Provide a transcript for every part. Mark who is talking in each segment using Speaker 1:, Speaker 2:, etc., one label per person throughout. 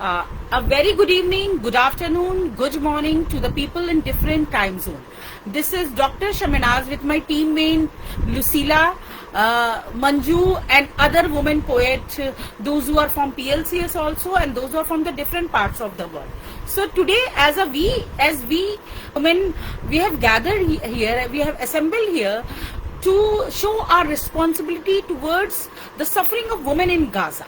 Speaker 1: A very good evening, good afternoon, good morning to the people in different time zone. This is Dr. Shaminaz with my teammate Lucila, Manju, and other women poets, those who are from PLCS also, and those who are from the different parts of the world. So today, as we women, we have gathered here, we have assembled here to show our responsibility towards the suffering of women in Gaza.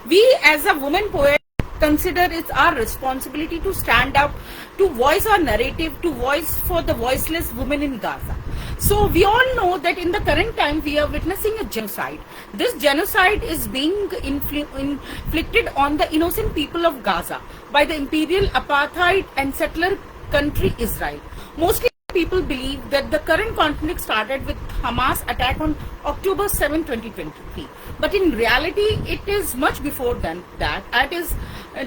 Speaker 1: We, as a woman poet, consider it's our responsibility to stand up, to voice our narrative, to voice for the voiceless women in Gaza. So we all know that in the current time we are witnessing a genocide. This genocide is being inflicted on the innocent people of Gaza by the imperial apartheid and settler country Israel. Mostly people believe that the current conflict started with Hamas attack on October 7, 2023. But in reality, it is much before that. It is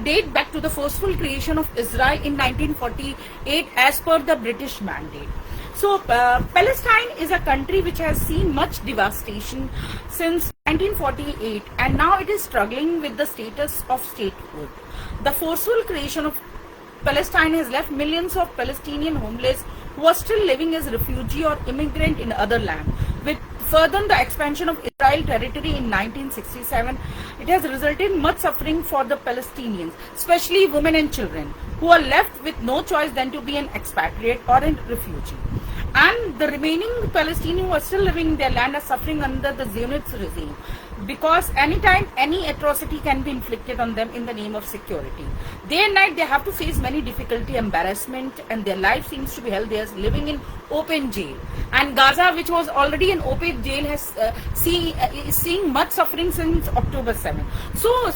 Speaker 1: date back to the forceful creation of Israel in 1948 as per the British mandate. So Palestine is a country which has seen much devastation since 1948, and now it is struggling with the status of statehood. The forceful creation of Palestine has left millions of Palestinian homeless who are still living as refugee or immigrant in other land. With further the expansion of Israel territory in 1967, it has resulted in much suffering for the Palestinians, especially women and children, who are left with no choice than to be an expatriate or a refugee. And the remaining Palestinians who are still living in their land are suffering under the Zionist regime, because anytime any atrocity can be inflicted on them in the name of security. Day and night they have to face many difficulty, embarrassment, and their life seems to be held. They are living in open jail. And Gaza, which was already an open jail, has is seeing much suffering since October 7. So,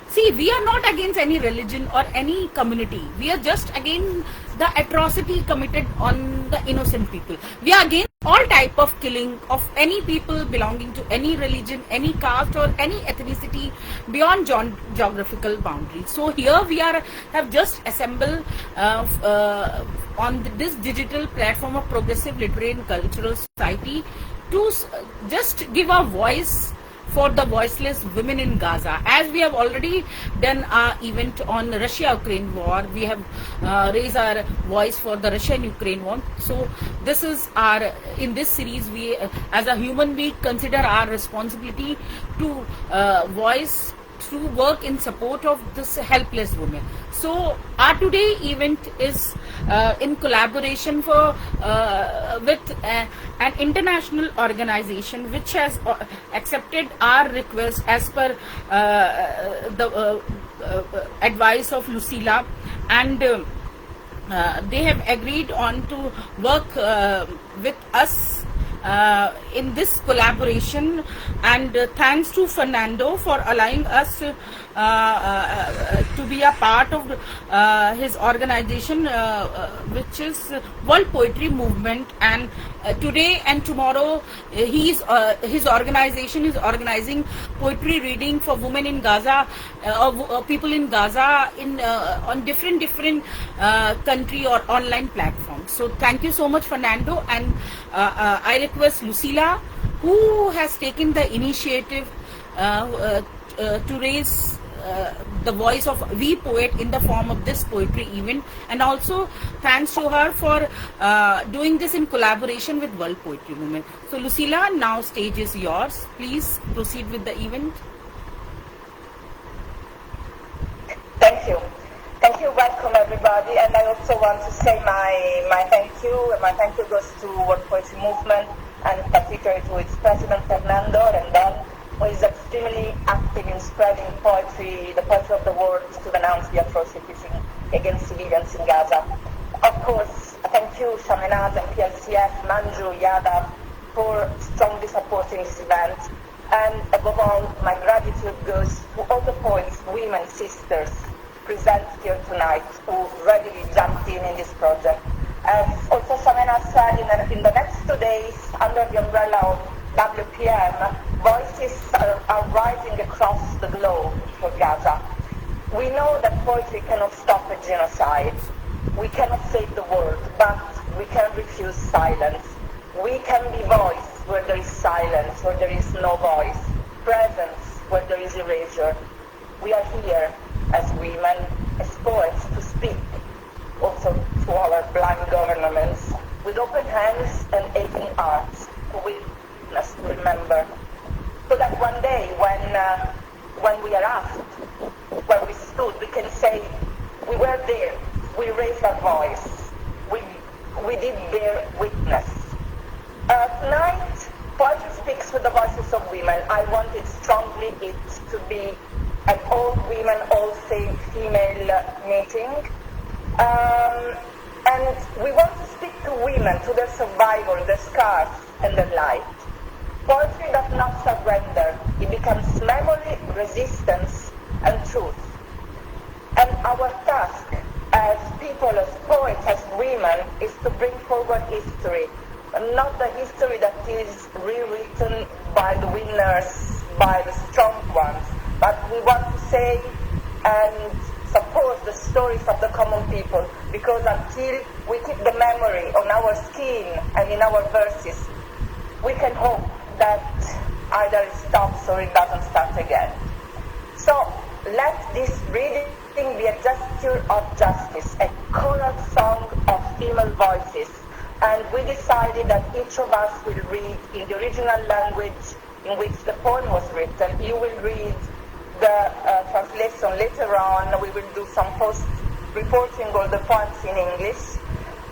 Speaker 1: see, we are not against any religion or any community. We are just against the atrocity committed on the innocent people. We are against all type of killing of any people belonging to any religion, any caste, or any ethnicity beyond geographical boundaries. So here we have just assembled on this digital platform of Progressive Literary and Cultural Society to just give a voice for the voiceless women in Gaza. As we have already done our event on Russia-Ukraine war, we have raised our voice for the Russia-Ukraine war. So this is in this series, we as a human being consider our responsibility to voice, to work in support of this helpless women. So our today event is in collaboration with an international organization which has accepted our request as per the advice of Lucila, and they have agreed on to work with us in this collaboration. And thanks to Fernando for allowing us to be a part of his organization, which is World Poetry Movement. And today and tomorrow his organization is organizing poetry reading for women in Gaza, people in Gaza on different country or online platforms. So thank you so much, Fernando, and I request Lucila, who has taken the initiative to raise the voice of we poet in the form of this poetry event, and also thanks to her for doing this in collaboration with World Poetry Movement. So Lucila, now stage is yours. Please proceed with the event.
Speaker 2: Thank you. Thank you. Welcome everybody. And I also want to say my thank you. And my thank you goes to World Poetry Movement, and particularly to its president Fernando, and then who is extremely active in spreading poetry, the poetry of the world, to denounce the atrocities against civilians in Gaza. Of course, thank you Shaminaz and PLCF, Manju, Yada, for strongly supporting this event. And above all, my gratitude goes to all the poets, women, sisters present here tonight, who readily jumped in this project. As also Shaminaz said, in the next 2 days, under the umbrella of WPM, voices are rising across the globe for Gaza. We know that poetry cannot stop a genocide. We cannot save the world, but we can refuse silence. We can be voice where there is silence, where there is no voice, presence where there is erasure. We are here as we women as poets to speak also to our blind governments with open hands and aching hearts to witness, to remember, so that one day when we are asked, where we stood, we can say, we were there, we raised our voice, we did bear witness. Tonight, Poetry Speaks with the Voices of Women. I wanted strongly it to be an all-women, all-female meeting. And we want to speak to women, to their survival, their scars, and their light. Poetry does not surrender. It becomes memory, resistance, and truth. And our task as people, as poets, as women, is to bring forward history. Not the history that is rewritten by the winners, by the strong ones, but we want to say and support the stories of the common people, because until we keep the memory on our skin and in our verses, we can hope that either it stops or it doesn't start again. So let this reading be a gesture of justice, a choral song of female voices. And we decided that each of us will read in the original language in which the poem was written. You will read the translation later on. We will do some post-reporting of the poems in English.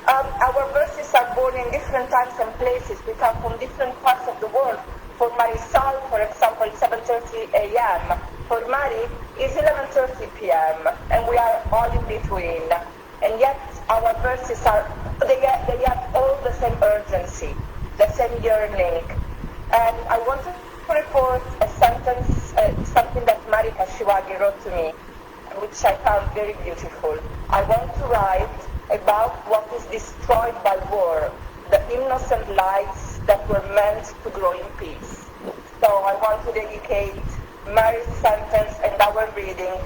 Speaker 2: Our verses are born in different times and places. We come from different parts of the world. For Marisol, for example, it's 7:30 a.m. For Mari, it's 11:30 p.m. And we are all in between. And yet our verses they have all the same urgency, the same yearning. And I want to report a sentence, something that Mari Kashiwagi wrote to me, which I found very beautiful. I want to write about what is destroyed by war, the innocent lives that were meant to grow in peace. So I want to dedicate Mari's sentence and our reading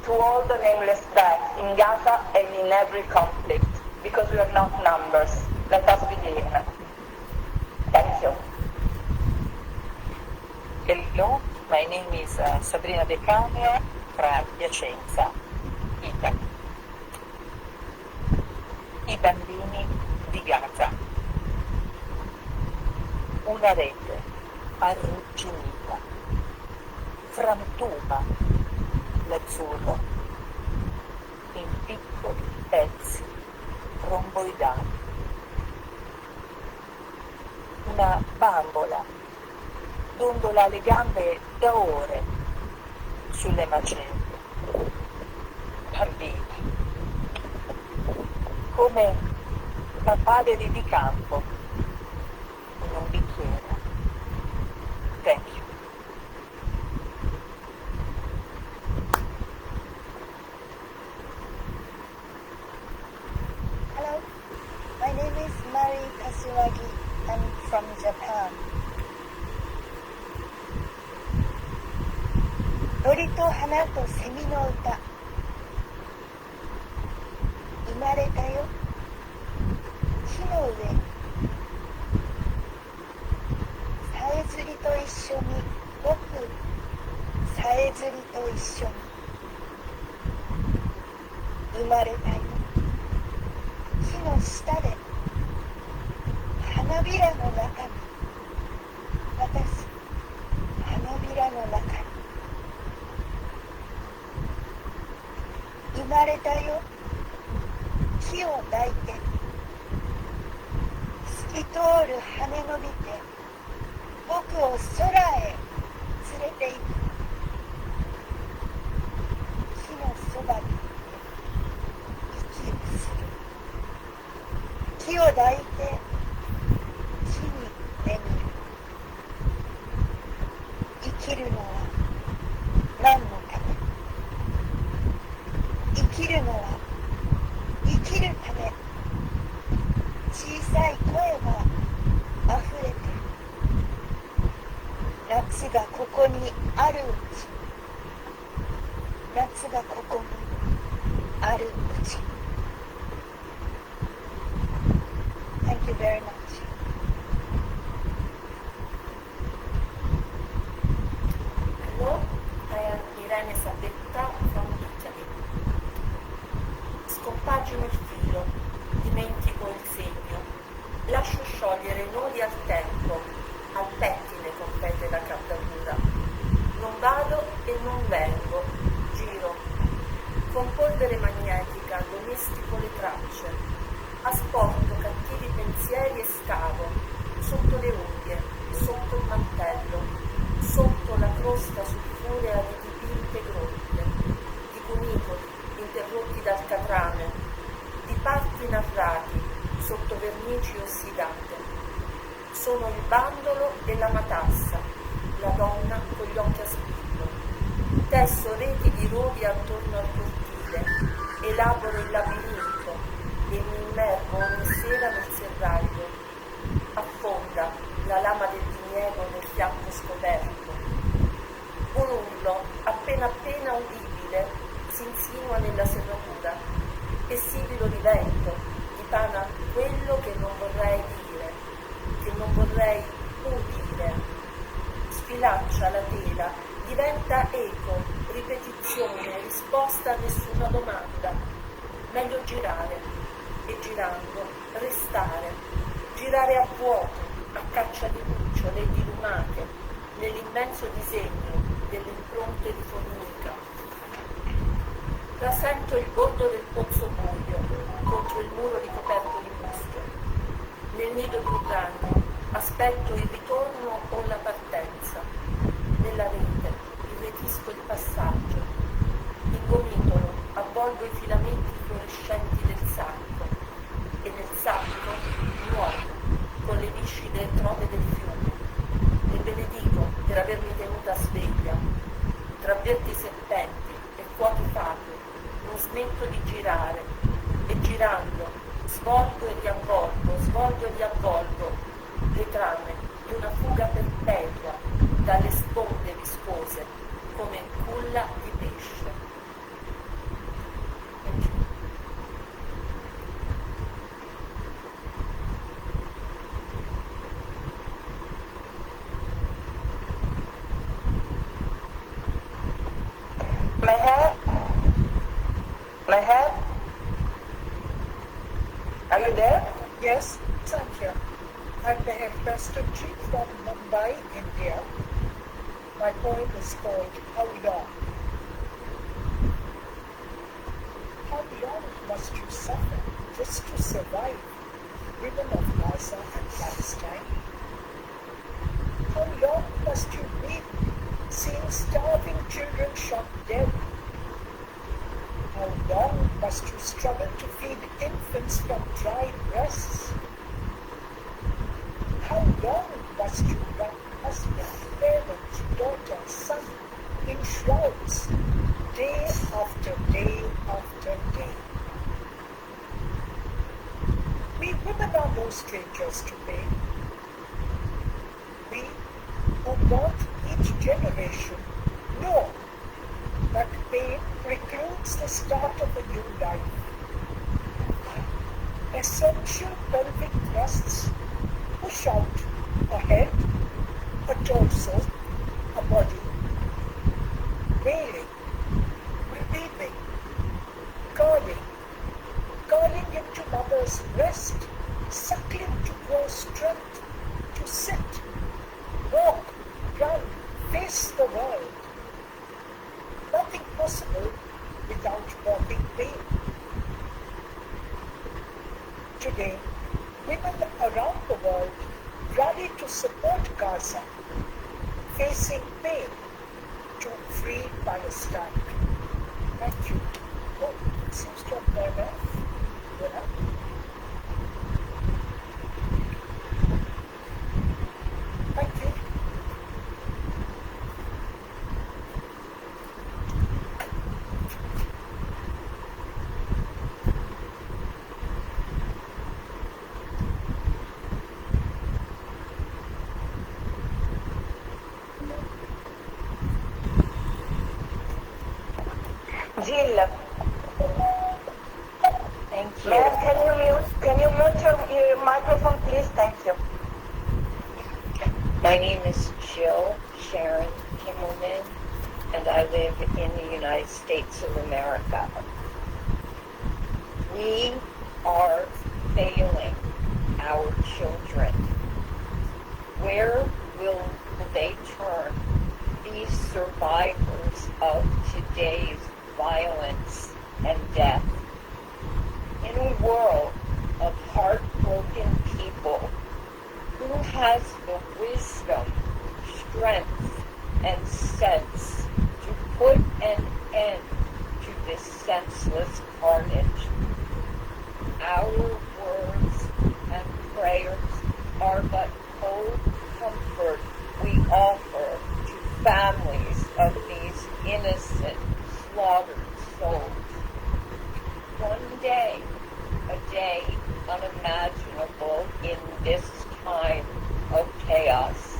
Speaker 2: to all the nameless deaths in Gaza and in every conflict, because we are not numbers. Let us begin. Thank you.
Speaker 3: Hello, my name is Sabrina De Camera from Piacenza, Italy. I bambini di Gaza. Una rete arrugginita frantuma l'azzurro in piccoli pezzi romboidali. Una bambola dondola le gambe da ore sulle macerie. Bambini, come papaveri di campo in un bicchiere. Thank you.
Speaker 4: Hello, my name is Mari Kashiwagi. I'm from Japan. 鳥と花とセミの歌。生まれたよ、木の上に。さえずりと一緒に、僕、さえずりと一緒に。生まれたよ、木の下で。花びらの中に。私、花びらの中に。生まれたよ、木を抱いて。透き通る羽伸びて、僕を空へ連れて行く。木のそばに息をする。木を抱いて、木に眠る。生きるのは何のため？生きるのは生きるため。小さい声があふれてる。夏がここにあるうち。夏がここにあるうち。Thank you very much.
Speaker 5: Hello, I am Irene Sabetta from Italy. strascino il filo, dimentico il segno, lascio sciogliere i nodi al tempo, al pettine compete la caldatura. Non vado e non vengo, giro. Con polvere magnetica domestico le tracce, asporto cattivi pensieri e scavo, sotto le unghie, sotto il mantello, sotto la crosta sulfurea di dipinte grotte, di cunicoli interrotti dal catrame, di parti narrati sotto vernici ossidate. Sono il bandolo e la matassa, la donna con gli occhi a spillo. Tesso reti di rodi attorno al cortile, elaboro il labirinto e mi immergo ogni sera nel serraglio. Affonda la lama del diniego nel fianco scoperto. Un urlo appena appena udibile si insinua nella serratura e sibilo di vento dipana quello che non vorrei dire, che non vorrei udire. Sfilaccia la tela, diventa eco, ripetizione, risposta a nessuna domanda. Meglio girare e girando restare. Girare a vuoto, a caccia di lucciole e di lumache, nell'immenso disegno delle impronte di formica. Rasento il bordo del pozzo buio contro il muro ricoperto di musche. Nel nido di un ragno aspetto il ritorno o la partenza. Nella rete irretisco il passaggio. Ingomitolo, avvolgo i filamenti fluorescenti del sacco e nel sacco nuoto con le viscide trove del fiume e benedico per avermi tenuta sveglia. Tra verdi serpenti e fuochi fatui non smetto di girare e girando svolgo e riavvolgo le trame di una fuga perpetua dalle sponde viscose come culla di pesce.
Speaker 2: Meher? Are you there?
Speaker 4: Yes, I'm here. I'm Meher Prestonji from Mumbai, India. My poem is called How Long? How long must you suffer just to survive, women of Gaza and Palestine? How long must you weep, seeing starving children shot dead? How long must you struggle to feed infants from dry breasts? How long must you wrap husband, parents, daughter, son in shrouds, day after day after day? We women are no strangers to pain. We who brought each generation know that pain precludes the start of a new life. Essential pelvic thrusts push out a head, a torso, a body, wailing, repeating, curling into mother's breast, suckling to grow strength, to sit, walk, run, face the world. Nothing possible without mortal pain. Today, women around the world rally to support Gaza, facing pain to free Palestine. Thank you. Oh, it seems to have gone off. Yeah. Thank you.
Speaker 2: Jill,
Speaker 3: Thank you.
Speaker 2: Meher, can you mute your microphone, please? Thank you.
Speaker 3: My name is Jill Sharon Kimmelman, and I live in the United States of America. We are failing our children. Where will they turn, these survivors of today's violence and death? In a world of heartbroken people, who has the wisdom, strength, and sense to put an end to this senseless carnage? Our words and prayers are but cold comfort we offer to families of these innocent, slaughtered souls. One day, a day unimaginable in this time of chaos,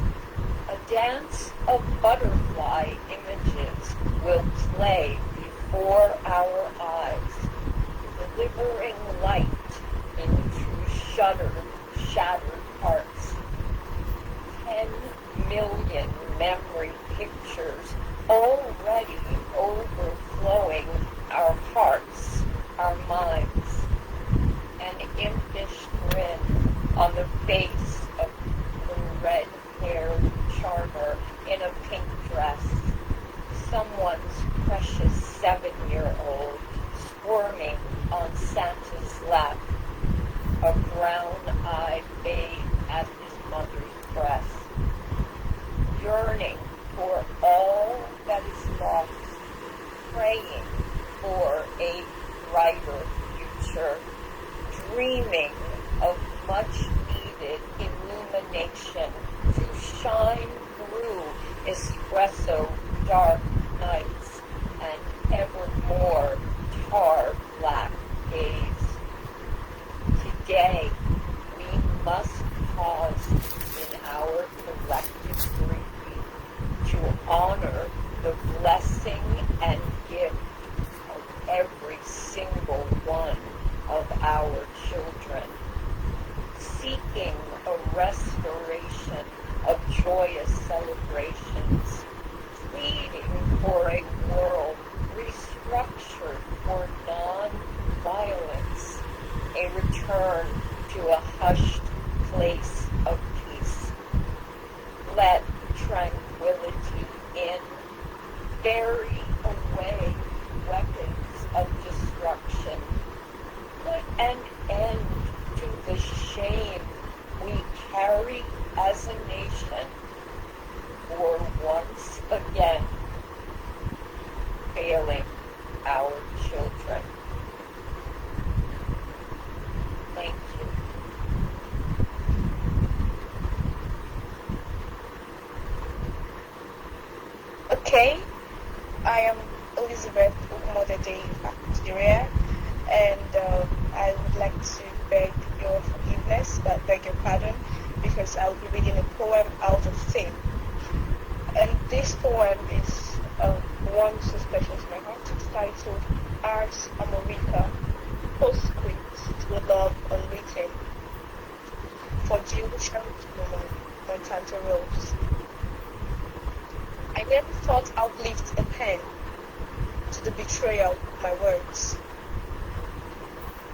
Speaker 3: a dance of butterfly images will play before our eyes, delivering light into shattered hearts. 10 million memory pictures already overflowing our hearts, our minds. An impish grin on the face of the red-haired charmer in a pink dress. Someone's precious 7-year-old squirming on Santa's lap. A brown-eyed babe at his mother's breast. Yearning for all that is lost. Praying for a brighter future. Dreaming of much-needed illumination to shine through espresso dark nights and ever more tar black days. Today, we must pause in our collective grief to honor the blessing and gift of every single one of our children, seeking a restoration of joyous celebrations, pleading for a world restructured for non-violence, a return to a hushed place of peace. Let tranquility in, bury away weapons of destruction, put an end to the shame we carry as a nation, for once again failing our children. Thank you.
Speaker 6: Okay, I am Elizabeth Umodede Nigeria, and I would like to beg your forgiveness, but beg your pardon, because I'll be reading a poem out of theme. And this poem is one so special to my heart. It's titled Ars Amorica, Postscript to a Love Unwritten, for Jill Woman, Montanto Rose. I never thought I'd lift a pen to the betrayal of my words.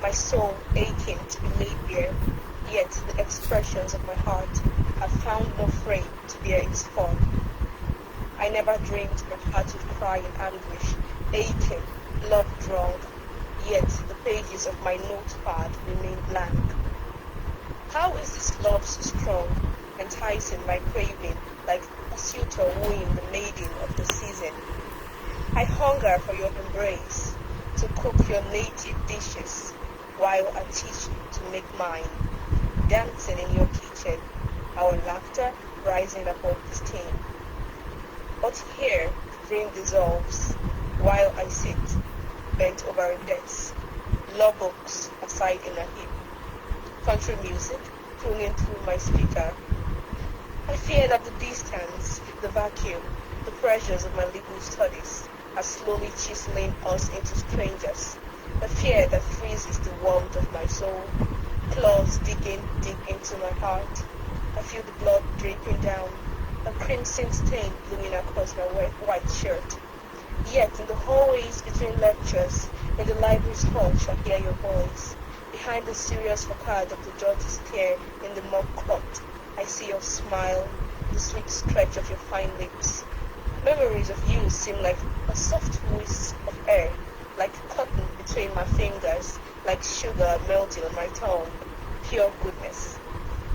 Speaker 6: My soul aching to be laid bare, yet the expressions of my heart have found no frame to bear its form. I never dreamed my heart would cry in anguish, aching, love drunk, yet the pages of my notepad remain blank. How is this love so strong, enticing my craving, like a suitor wooing the maiden of the season? I hunger for your embrace, to cook your native dishes, while I teach you to make mine. Dancing in your kitchen, our laughter rising above the steam. But here the dream dissolves, while I sit, bent over a desk, law books aside in a heap, country music crooning through my speaker. I fear that the distance, the vacuum, the pressures of my legal studies are slowly chiseling us into strangers. A fear that freezes the warmth of my soul, claws digging deep into my heart. I feel the blood dripping down, a crimson stain blooming across my white shirt. Yet in the hallways between lectures, In the library's hall shall hear your voice. Behind the serious facade of the judge's chair in the mock court, I see your smile, the sweet stretch of your fine lips. Memories of you seem like a soft whisk of air, like cotton between my fingers, like sugar melting on my tongue. Pure goodness.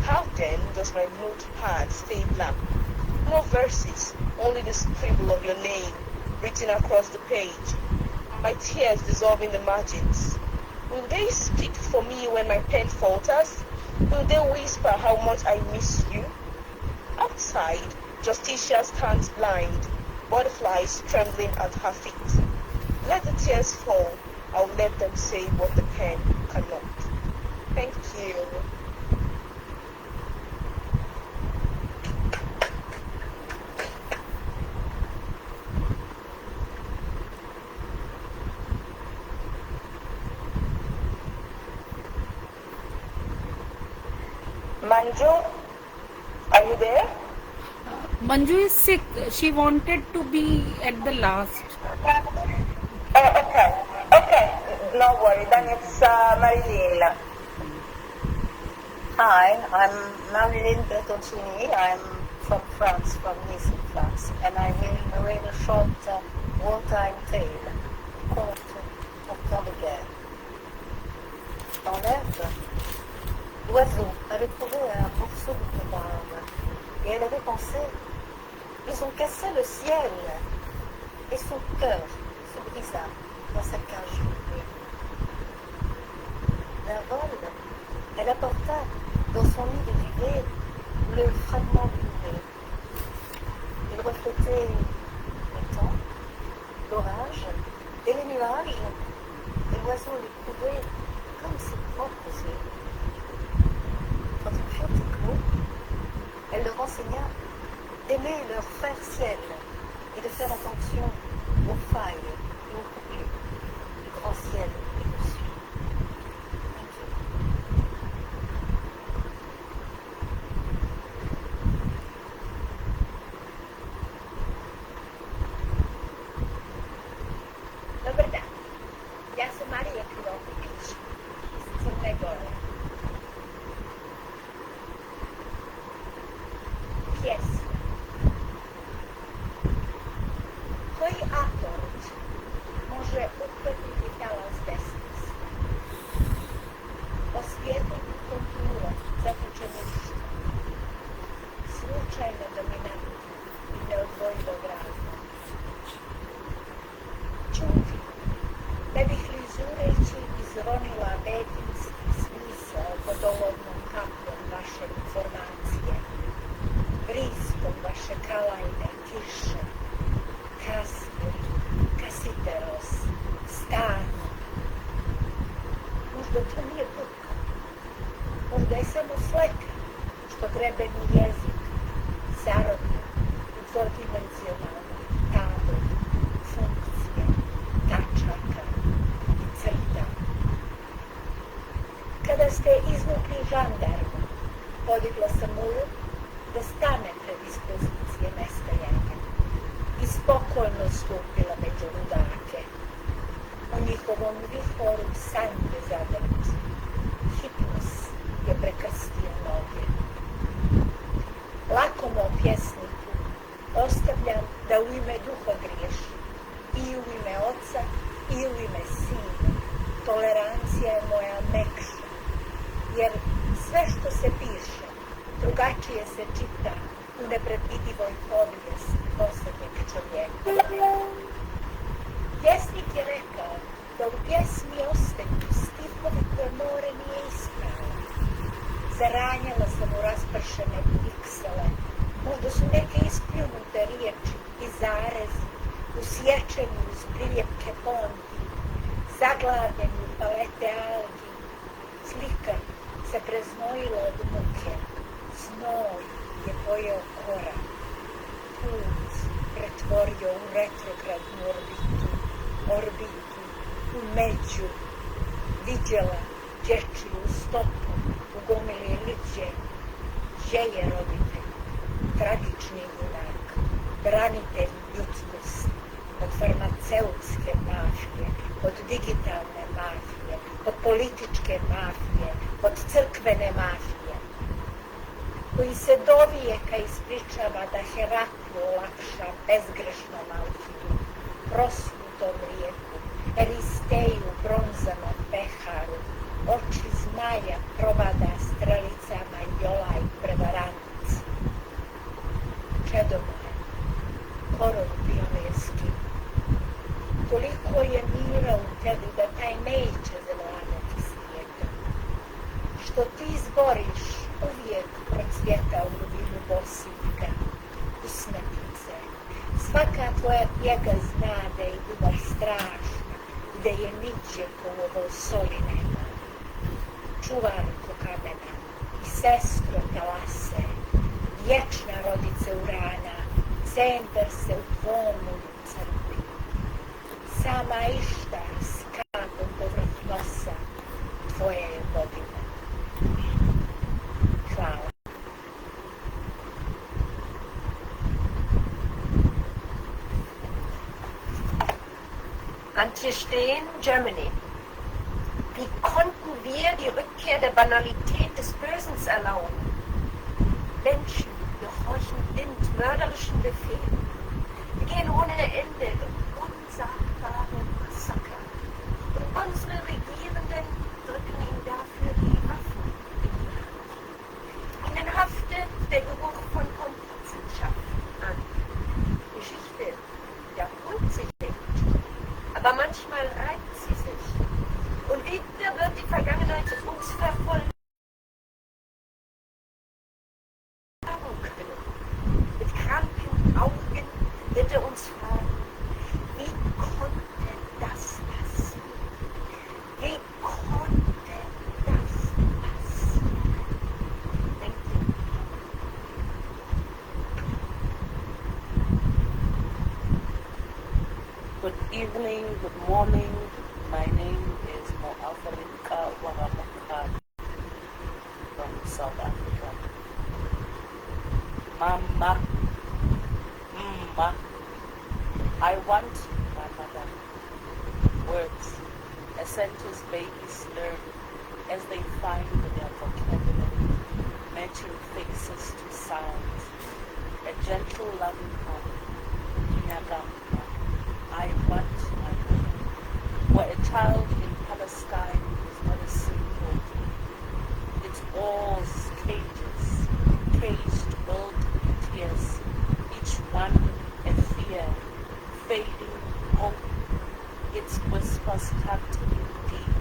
Speaker 6: How then does my notepad stay blank? No verses, only the scribble of your name written across the page. My tears dissolve in the margins. Will they speak for me when my pen falters? Will they whisper how much I miss you? Outside, Justicia stands blind, butterflies trembling at her feet. Let the tears fall. I'll let them say what the pen cannot. Thank you.
Speaker 2: Manju, are you there?
Speaker 1: Manju is sick. She wanted to be at the last.
Speaker 2: Okay. Okay. No worry. Then it's Marilyn.
Speaker 3: Hi, I'm Marilyn Bertoncini. I'm from France, from Nice in France, and I will read a short wartime tale, Conte of temps de guerre. Dans l'herbe, l'oiseau avait trouvé un morceau de pommade, et elle avait pensé, ils ont cassé le ciel, et son cœur se brisa dans sa cage brûlée. D'un vol, elle apporta dans son lit de duvet le fragment brûlé. Il reflétait le temps, l'orage et les nuages, et l'oiseau les couvrait comme ses propres yeux. Quand ils furent éclos, elle leur enseigna d'aimer leur frère ciel et de faire attention aux failles et aux couples du grand ciel et du sud.
Speaker 5: Dobar dan, ja sam Marija Krivoković iz Crne Gore. Pjesma. Koji atom može utvrditi talas desnice? Osvijetliti kulturu zapučeništva, slučajno dominantno i neodvojivog razloga. Čuti, ne bih li zureći izronila medijski smisao vodovodnom kapljom vaše informacije, briskom vaše kalajne kiše, Kasmir, Kasiteros, Stano. Možda to nije buka, možda je samo sleka, što grebeni jezik, zarobljen u dvodimenzionalnom tablu, funkcije, tačaka i crta. Kada ste izvukli žandarma, podigla sam uru da stane pred dispozicije nestajanja i spokojno stupila među ludake. U njihovom vihoru sanje zadrti. Hipnos je prekrstio noge. Lakomo pjesniku ostavljam da u ime duha griješi, i u ime oca, i u ime sina. Tolerancija je moja mekša, jer sve što se piše, drugačije se čita u nepredvidivoj povijesti posljednjeg čovjeka. Pjesnik je rekao da u pjesmi ostaju stihovi koje more nije ispravo. Zaranjala sam u raspršene piksele, možda su neke ispljunute riječi i zarezi, usječeni uz priljepke ponti, zaglavljeni u palete algi. Slika se preznojila od muke, znoj je pojeo korak, put pretvorio u retrogradnu orbitu, u među, viđela dječju stopu u gomili liđe, želje roditelj, tragični junak, branitelj ljudskosti, od farmaceutske mafije, od digitalne
Speaker 4: političke mafije, od crkvene mafije, koji se dovijeka ispričava da Heraklu olakša bezgrešnom Alkidu, prosvutom rijeku, Eristeju bronzanom peharu, oči zmaja provada strelicama Jola i prevaranci. Čedo moje, korov pionirski, toliko je mira u tebi da taj neće zavladati svijetom. Što ti zboriš uvijek procvjeta u rubinu bosika, usmrtnice. Svaka tvoja pjega zna da je ljubav strašna, da je niđe ko u ovoj soli nema. Čuvarko kamena i sestro talase, vječna rodice urana, centar se u tvomu crpi. Sama Ištar s kapom povrh nosa tvoje je bogina. Hvala.
Speaker 7: Antistehen, Germany. Wie konnten wir die Rückkehr der Banalität des Bösens erlauben? Menschen gehorchen blind mörderischen Befehlen, begehen ohne Ende unsagbare Massaker. Und unsere Regierenden drücken ihnen dafür die Waffen in die Hand. Ihnen haftet der Geruch von Komplizenschaft an. Geschichte wiederholt sich nicht, aber manchmal reibt sie sich. Und wieder wird die Vergangenheit uns verfolgen. Mit kranken Augen wird er uns fragen, wie konnte das passieren? Wie konnte das passieren? Denkt ihr?
Speaker 8: Good evening, good morning. My name is Mo'afarinka Waramakar from South Africa. Mama, I want my mother. Words, a sentence babies learn as they find their vocabulary, matching faces to sounds. A gentle, loving home. Nyagama, I want my mother. For a child in Palestine is not a simple thing. It's walls, cages, caged, built in tears, each one a fear, fading hope, its whispers tucked in deep,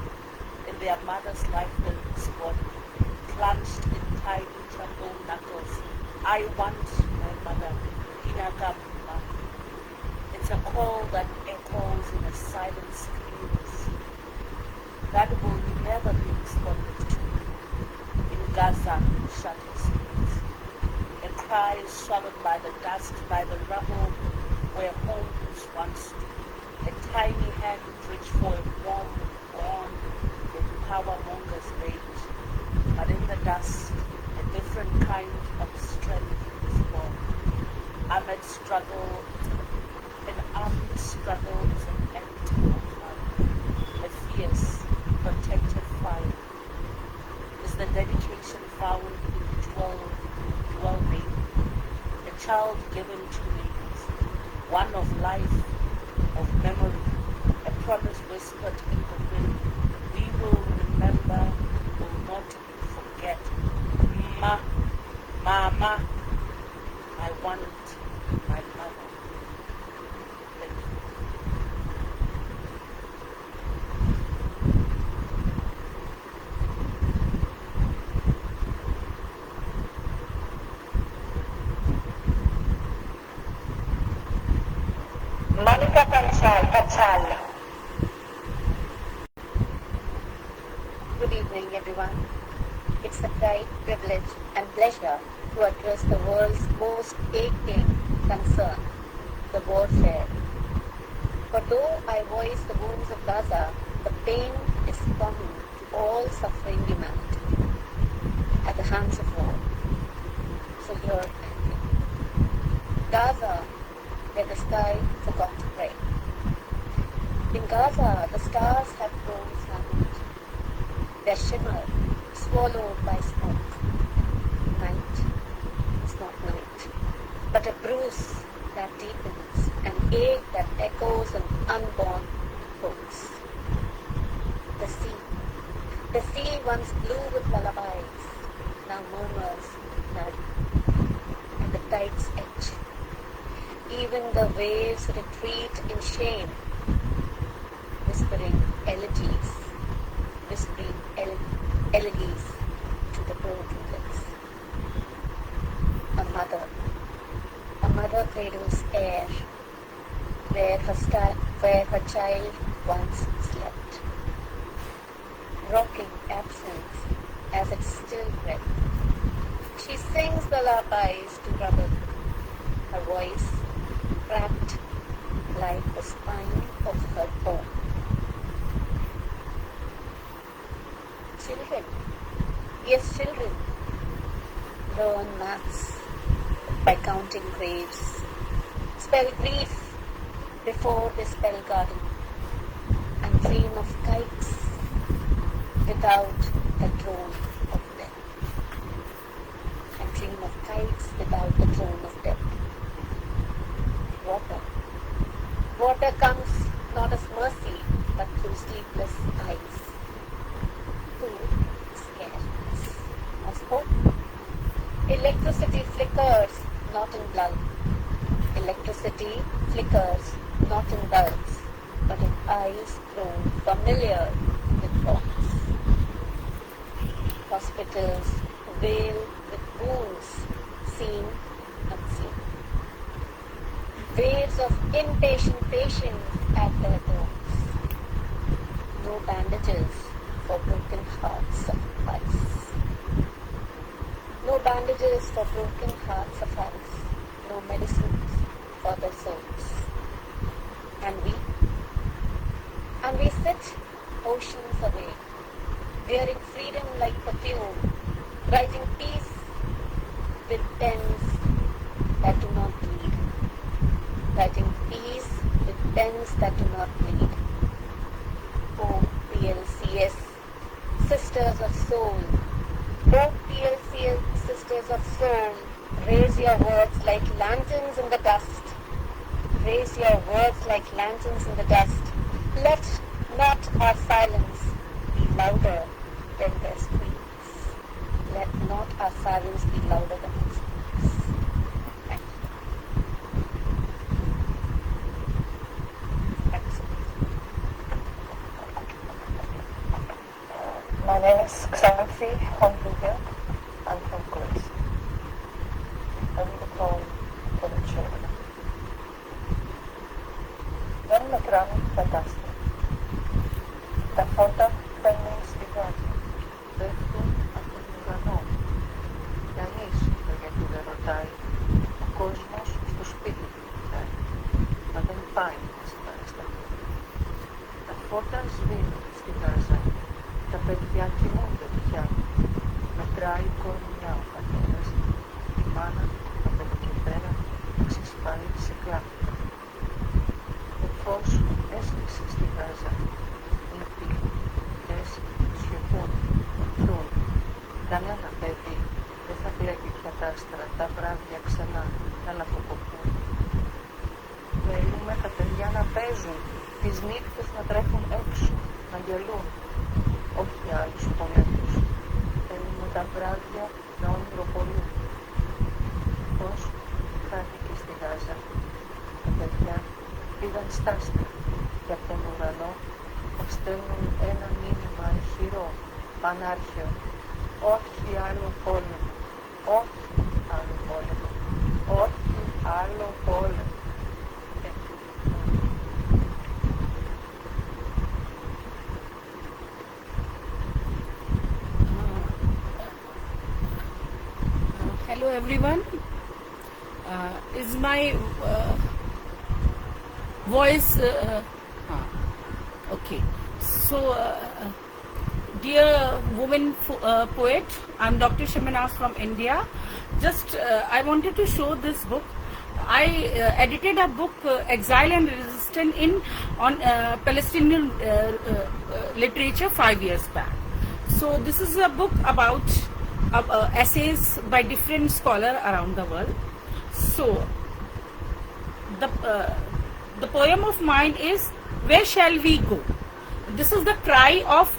Speaker 8: in their mother's lifeless body, clenched in tiny trembling knuckles. I want my mother, Inagama. It's a call that echoes in a silent screams that will never be responded to. In Gaza, shutting streets, a cry swallowed by the dust, by the rubble where homes once stood. A tiny hand reached for a warm gone with power-mongers rage. But in the dust, a different kind of strength is born. Amid struggle, an armed struggle is an act of love. A fierce, protective fire is the dedication found in dual name. A child given two names, one of life, of memory, a promise whispered in the wind. We will remember, will not forget. Mama, I want my mother. Thank you.
Speaker 2: Monica Pachal.
Speaker 3: Good evening, everyone. It's a pride, privilege, and pleasure to address the world's most aching concern, the warfare. For though I voice the wounds of Gaza, the pain is common to all suffering humanity at the hands of war. So here I think. Gaza, where the sky forgot to pray. In Gaza, the stars have grown silent.
Speaker 7: their shimmer swallowed by smoke. Night is not night, but a bruise that deepens, an ache that echoes in unborn hopes. The sea once blew with lullabies, now murmurs none, and the tide's edge. Even the waves retreat in shame, whispering elegies to the broken lips. A mother cradles air, where her child once slept, rocking absence as its still breath. She sings the lullabies to rubble, her voice cracked like the spine of her own. Children, yes, children, learn maths by counting graves, spell grief before they spell garden, and dream of kites without the drone of death. And dream of kites without the drone of death. Water comes not as mercy, but through sleepless eyes. Food scarce as hope. Electricity flickers not in blood. Electricity flickers not in bulbs, but in eyes grown familiar with bombs. Hospitals wail with wounds seen, unseen. Waves of impatient patients at their doors. No bandages for broken hearts suffice. No bandages for broken hearts suffice. No medicines for their souls. And we sit oceans away, wearing freedom like perfume, writing peace with pens that do not bleed. Writing peace with pens that do not bleed. Oh, PLCS, sisters of soul. Oh, PLCS, sisters of soul, raise your words like lanterns in the dust. Raise your words like lanterns in the dust. Let not our silence be louder than their screams. Let not our silence be louder than their screams. Thank you.
Speaker 2: My name is Xanthi Honduga. I'm from Greece. I read a poem for the children. Δεν μετράνε τα κάστρα. Τα φώτα παίρνουν στη γάζα.
Speaker 9: Πέφτουν από τον ουρανό. Κανείς το γιατί δεν ρωτάει. Ο κόσμος στο σπίτι του κοιτάει. Μα δεν πάει να σε παρασταθεί. Τα φώτα σβήνουν στη Γάζα. Τα παιδιά κοιμούνται πια. Μετράει κορμιά ο πατέρας. Η μάνα από εδώ και πέρα ξεσπάει σε κλάματα. Το φως έσβησε στη Γάζα. Οι ποιητές σιωπούν, βρουν. Κανένα παιδί δεν θα βλέπει πια τα άστρα τα βράδια ξανά να λαφοκοπούν. Θέλουμε τα παιδιά να παίζουν, τις νύχτες να τρέχουν έξω, να γελούν. Όχι άλλους πολέμους. Θέλουμε τα βράδια να ονειροπολούν. Πώς χάθηκε στη Γάζα. Τα παιδιά πήγαν στάστα και από τον ουρανό στέλνουν ένα μήνυμα ηχηρό, πανάρχαιο. Όχι άλλο πόλεμο. Όχι άλλο πόλεμο. Όχι άλλο πόλεμο.
Speaker 1: Hello everyone. Is my voice okay? So, dear woman poet, I'm Dr. Shaminas from India. Just I wanted to show this book. I edited a book, Exile and Resistance on Palestinian literature 5 years back. So this is a book about essays by different scholars around the world. So the poem of mine is Where Shall We Go? This is the cry of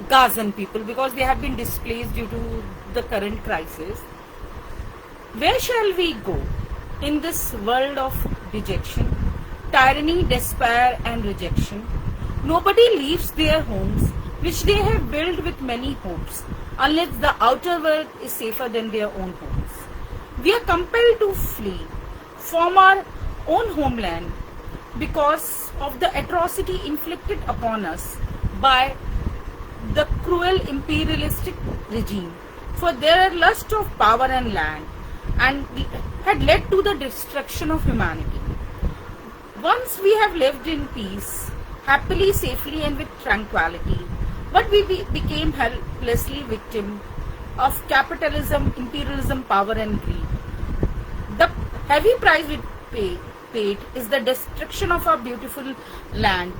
Speaker 1: Gazan people because they have been displaced due to the current crisis. Where shall we go in this world of dejection, tyranny, despair and rejection? Nobody leaves their homes which they have built with many hopes unless the outer world is safer than their own homes. We are compelled to flee from our own homeland because of the atrocity inflicted upon us by the cruel imperialistic regime, for their lust of power and land and had led to the destruction of humanity. Once we have lived in peace, happily, safely and with tranquility, but we became helplessly victim of capitalism, imperialism, power and greed. The heavy price we paid is the destruction of our beautiful land.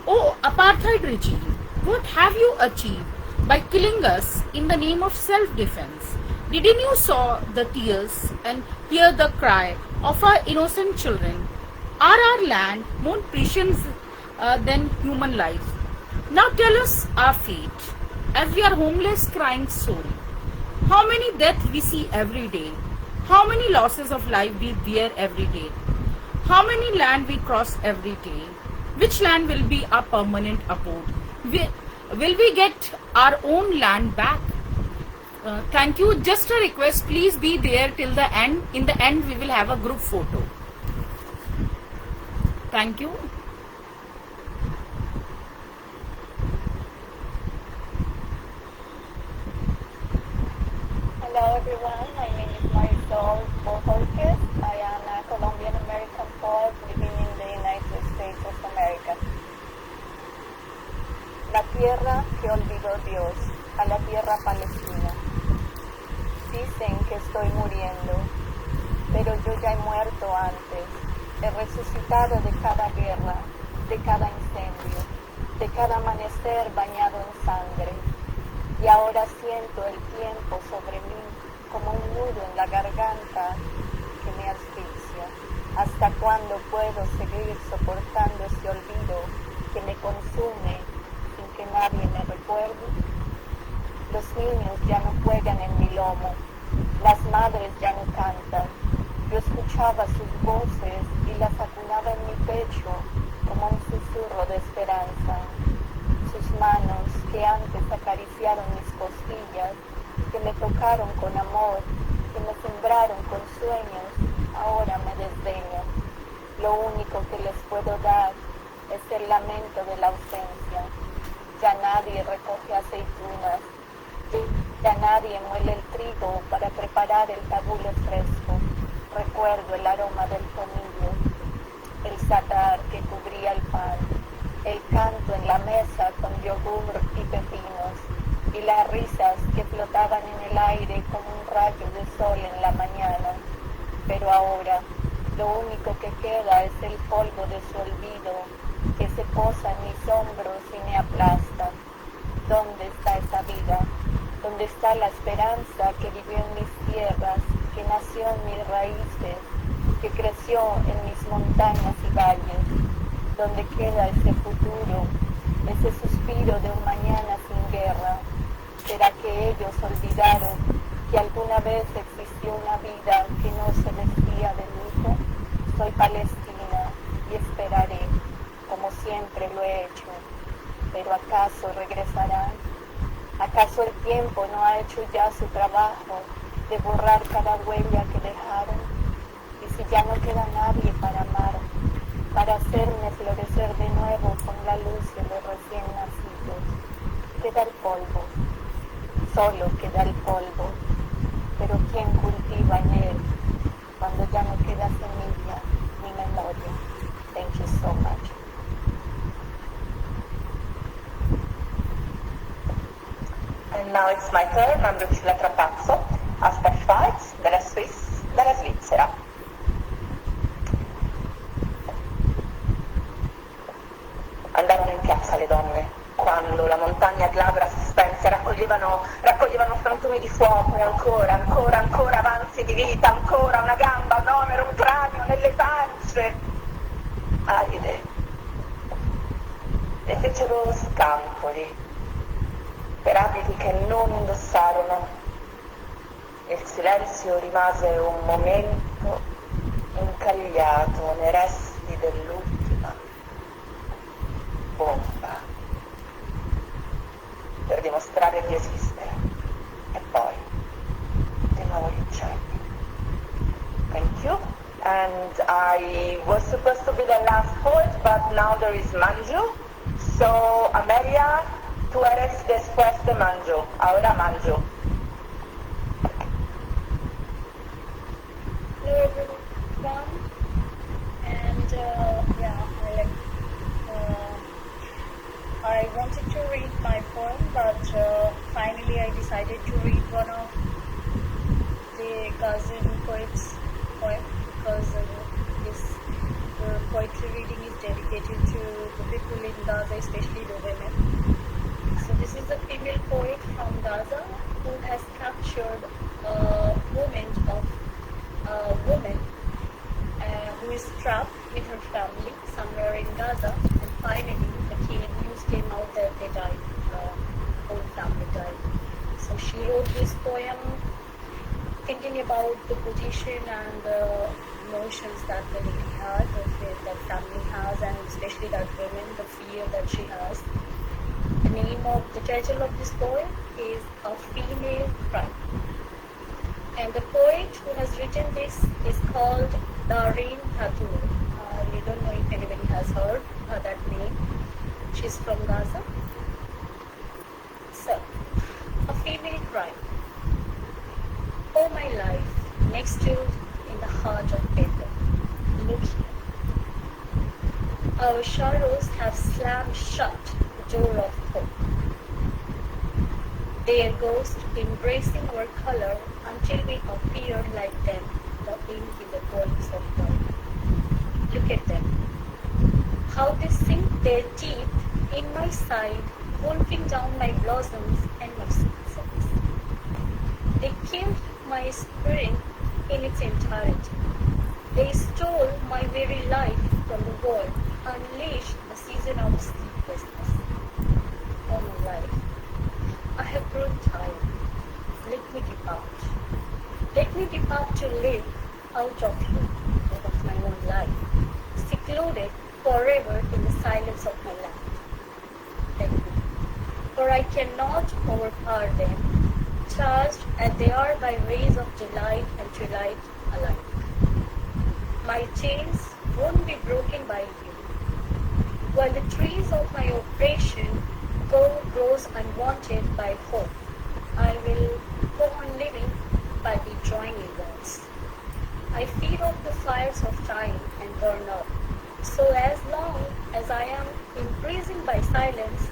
Speaker 1: Oh, apartheid regime, what have you achieved by killing us in the name of self-defense? Didn't you saw the tears and hear the cry of our innocent children? Are our land more precious than human lives? Now tell us our fate, as we are homeless crying sorry. How many deaths we see every day? How many losses of life we bear every day? How many land we cross every day? Which land will be our permanent abode? Will we get our own land back? Thank you. Just a request, please be there till the end. In the end, we will have a group photo. Thank you.
Speaker 10: Hello everyone, my name is Marisol Bojorquez. I am a Colombian-American poet living in the United States of America. La tierra que olvidó Dios, a la tierra palestina. Dicen que estoy muriendo, pero yo ya he muerto antes. He resucitado de cada guerra, de cada incendio, de cada amanecer bañado en sangre. Y ahora siento el tiempo sobre mí como un nudo en la garganta que me asfixia. ¿Hasta cuándo puedo seguir soportando ese olvido que me consume sin que nadie me recuerde? Los niños ya no juegan en mi lomo, las madres ya no cantan. Yo escuchaba sus voces y las acunaba en mi pecho como un susurro de esperanza. Sus manos que antes acariciaron mis costillas, que me tocaron con amor, que me sembraron con sueños, ahora me desdeñan. Lo único que les puedo dar es el lamento de la ausencia. Ya nadie recoge aceitunas, ya nadie muele el trigo para preparar el tabule fresco. Recuerdo el aroma del tomillo, el satar que cubría el pan, el canto en la mesa con yogur y pepinos, y las risas que flotaban en el aire como un rayo de sol en la mañana. Pero ahora, lo único que queda es el polvo de su olvido, que se posa en mis hombros y me aplasta. ¿Dónde está esa vida? ¿Dónde está la esperanza que vivió en mis tierras, que nació en mis raíces, que creció en mis montañas y valles? ¿Dónde queda ese futuro, ese suspiro de un mañana sin guerra? ¿Será que ellos olvidaron que alguna vez existió una vida que no se vestía de luto? Soy palestina y esperaré, como siempre lo he hecho. ¿Pero acaso regresarán? ¿Acaso el tiempo no ha hecho ya su trabajo de borrar cada huella que dejaron? Y si ya no queda nadie para amar, para hacerme florecer de nuevo con la luz de los recién nacidos, queda el polvo, solo queda el polvo, pero ¿quién cultiva en él cuando ya no queda semilla ni memoria? Thank you so much.
Speaker 2: And now it's my turn. I'm Lucilla Trapazzo, Asper Schweiz, dalla Svizzera. Andarono in piazza le donne, quando la montagna glabra si spense, raccogliendo raccoglievano frantumi di fuoco e ancora avanzi di vita, ancora una gamba, un omero, un cranio nelle pance. Aride. Le fecero scampoli per abiti che non indossarono. Il silenzio rimase un momento incagliato nei resti dell'ultima bomba per dimostrare di esistere. E poi di nuovo gli incendi. Thank you. And I was supposed to be the last poet, but now there is Manju. So, Amelia, tú eres después de Manju. Ahora Manju.
Speaker 10: Hello everyone, and I wanted to read my poem, but finally I decided to read one of the Gazan poets' poem because this poetry reading is dedicated to the people in Gaza, especially the women. So this is a female poet from Gaza who has captured a moment of a woman who is trapped with her family somewhere in Gaza, and finally the news came out that they died, whole family died. So she wrote this poem thinking about the position and the emotions that the lady had, the fear that family has, and especially that woman, the fear that she has. The title of this poem is A Female Cry. And the poet who has written this is called Dareen Khatun. I don't know if anybody has heard that name. She's from Gaza. So, A Female Cry. All my life, next to in the heart of paper. Look here. Our shadows have slammed shut the door of hope. Their ghosts embracing our color until we appear like them, the ink in the poems of God. Look at them. How they sink their teeth in my side, wolfing down my blossoms and my sunsets. They killed my spirit in its entirety. They stole my very life from the world, unleashed a season of sleeplessness. All my life, I have grown tired. Let me depart. Let me depart to live out of you, out of my own life, secluded forever in the silence of my land. Let me, for I cannot overpower them, charged as they are by rays of delight and delight alike. My chains won't be broken by you, while the trees of my oppression grows unwanted by hope. I will go on living by withdrawing inwards. I feed off the fires of time and burn up. So as long as I am imprisoned by silence,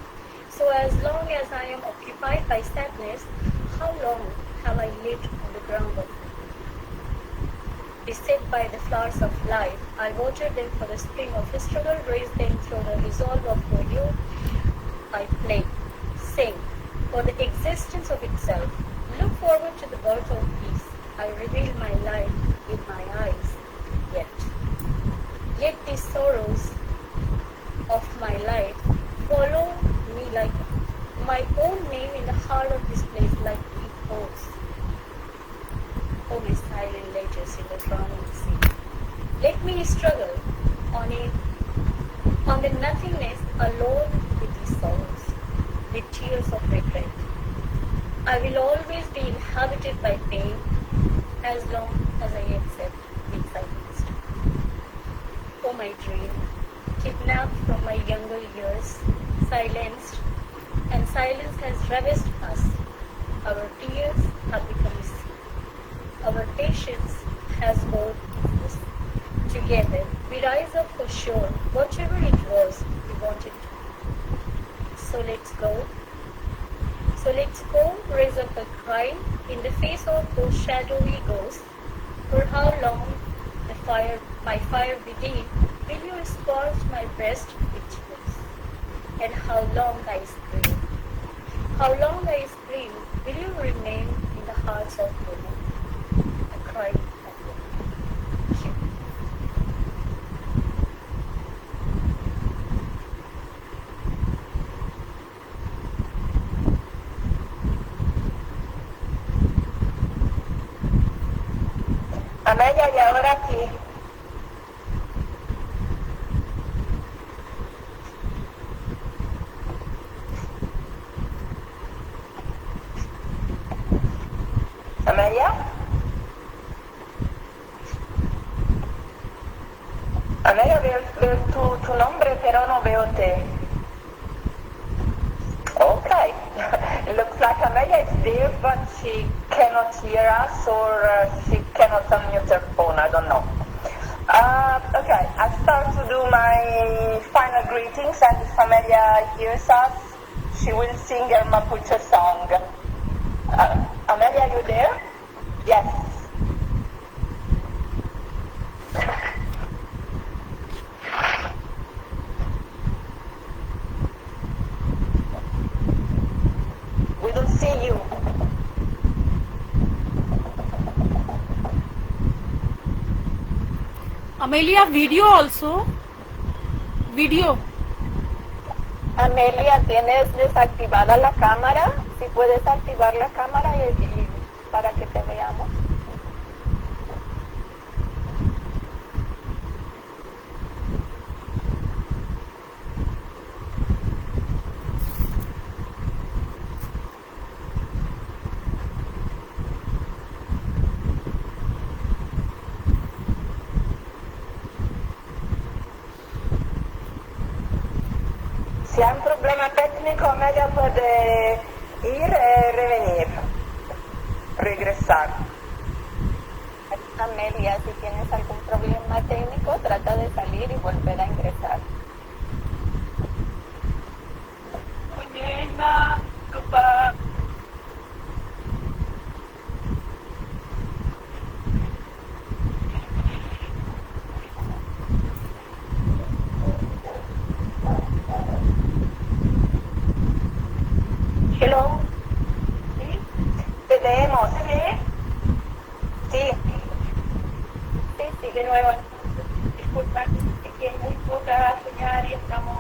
Speaker 10: so as long as I am occupied by sadness, how long have I lived on the ground of beset by the flowers of life? I watered them for the spring of the struggle, raised them through the resolve of for you. I play, sing, for the existence of itself. Look forward to the birth of peace. I reveal my life in my eyes. Yet these sorrows of my life follow me like my own name in the heart of this place, like weak oaths. Oh, my silent ledgers in the drowning sea. Let me struggle on the nothingness alone with these sorrows, with tears of regret. I will always be inhabited by pain as long as I accept these silence. Oh, my dream, kidnapped from my younger years, silenced, and silence has ravished us. Our tears have become a sea. Our patience has hold us. Together, we rise up for sure, whatever it was we wanted to. So let's go, raise up a cry in the face of those shadowy ghosts. For how long my fire within, will you scorch my breast with tears? And how long I scream?
Speaker 3: How long I scream, will you remain in the hearts of women? I cried at them.
Speaker 2: Amelia, y ahora aquí. Amelia. Amelia, veo tu nombre, pero no veo te. Okay. It looks like Amelia is there, but she cannot hear us, or she cannot unmute her phone. I don't know. Okay, I'll start to do my final greetings, and if Amelia hears us, she will sing her Mapuche song. Amelia, are you there? Yes. We don't see you.
Speaker 1: Amelia, video also. Video.
Speaker 10: Amelia, ¿tienes desactivada la cámara? Si puedes activar la cámara y para que te veamos.
Speaker 2: Si hay un problema técnico, Amelia puede ir y revenir, regresar.
Speaker 10: Amelia, si tienes algún problema técnico, trata de salir y volver a ingresar.
Speaker 2: Hello.
Speaker 3: ¿Sí?
Speaker 2: Te leemos.
Speaker 3: ¿Se ve?
Speaker 2: Sí.
Speaker 3: Sí, de nuevo. Disculpa, es que hay muy poca señal y estamos...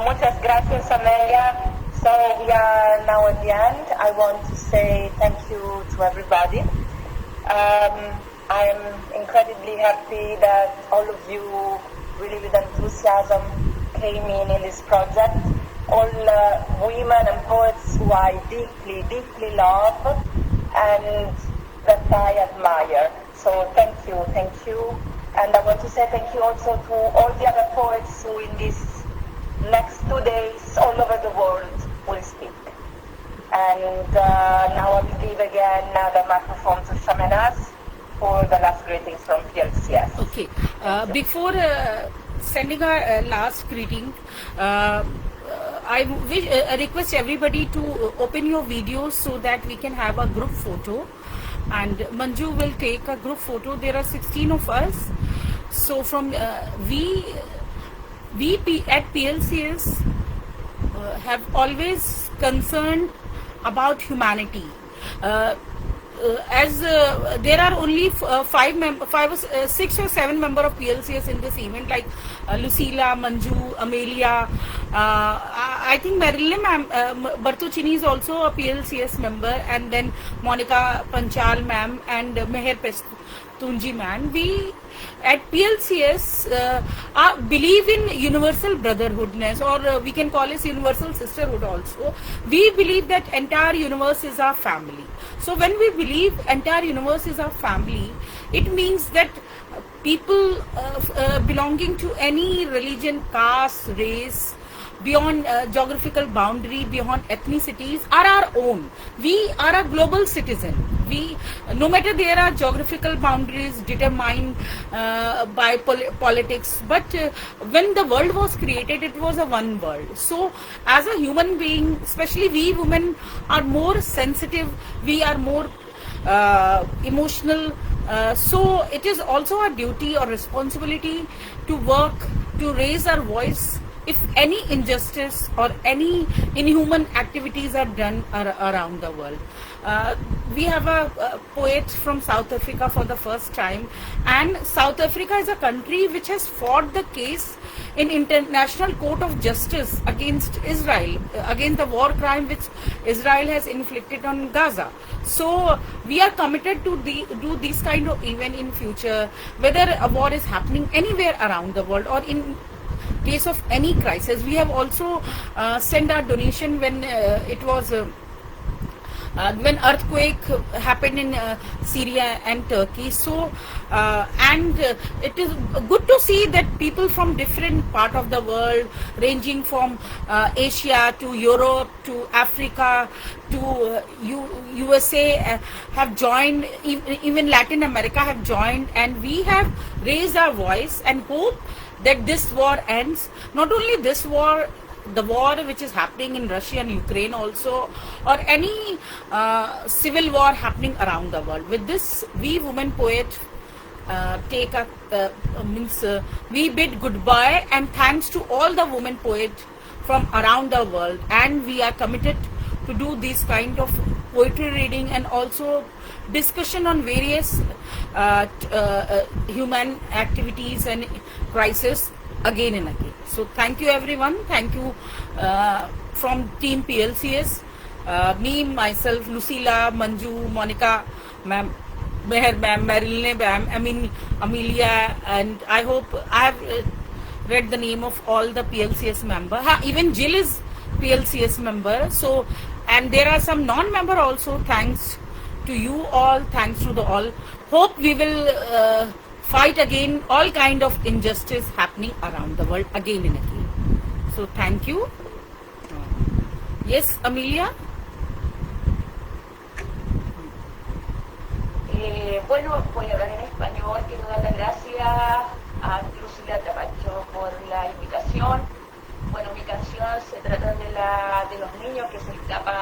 Speaker 2: Muchas gracias, Amelia. So we are now at the end, I want to say thank you to everybody. I'm incredibly happy that all of you really with enthusiasm came in this project. All women and poets who I deeply, deeply love and that I admire. So thank you. And I want to say thank you also to all the other poets who in these next 2 days all over the world will speak. And now I will give again the microphone to Shamenaz for the last greetings from PLCS.
Speaker 1: Okay. Before sending our last greeting, I request everybody to open your videos so that we can have a group photo. And Manju will take a group photo. There are 16 of us. So from we at PLCS have always concerned about humanity. As there are only 6 or 7 members of PLCS in this event, like Lucila, Manju, Amelia. I think Marilyn Bartucini is also a PLCS member, and then Monica Panchal ma'am and Meher Pestunji ma'am. We at PLCS believe in universal brotherhoodness, or we can call it universal sisterhood also. We believe that entire universe is our family. So when we believe entire universe is our family, it means that people belonging to any religion, caste, race, beyond geographical boundary, beyond ethnicities, are our own. We are a global citizen. We, no matter there are geographical boundaries determined by politics, but when the world was created, it was a one world. So as a human being, especially we women are more sensitive, we are more emotional. So it is also our duty or responsibility to work, to raise our voice if any injustice or any inhuman activities are done around the world. We have a poet from South Africa for the first time, and South Africa is a country which has fought the case in International Court of Justice against Israel, against the war crime which Israel has inflicted on Gaza. So we are committed to do this kind of event in future, whether a war is happening anywhere around the world or in case of any crisis. We have also sent our donation when it was when earthquake happened in Syria and Turkey. So and it is good to see that people from different part of the world, ranging from Asia to Europe to Africa to USA, have joined. Even Latin America have joined, and we have raised our voice and hope that this war ends. Not only this war, the war which is happening in Russia and Ukraine also, or any civil war happening around the world. With this, we women poets we bid goodbye and thanks to all the women poets from around the world, and we are committed to do this kind of poetry reading and also discussion on various human activities and crisis again and again. So thank you everyone. Thank you from team PLCS, me, myself, Lucila, Manju, Monica ma'am, Meher ma'am, Marilyn ma'am, Amelia, and I hope I have read the name of all the PLCS member. Even Jill is PLCS member. So, and there are some non-member also. Thanks to you all. Thanks to the all. Hope we will fight again all kind of injustice happening around the world again and again. So thank you. Yes, Amelia.
Speaker 7: Bueno, voy a hablar en español. Quiero dar las gracias a Lucila Tapacho por la invitación. Bueno, mi canción se trata de los niños que se escapan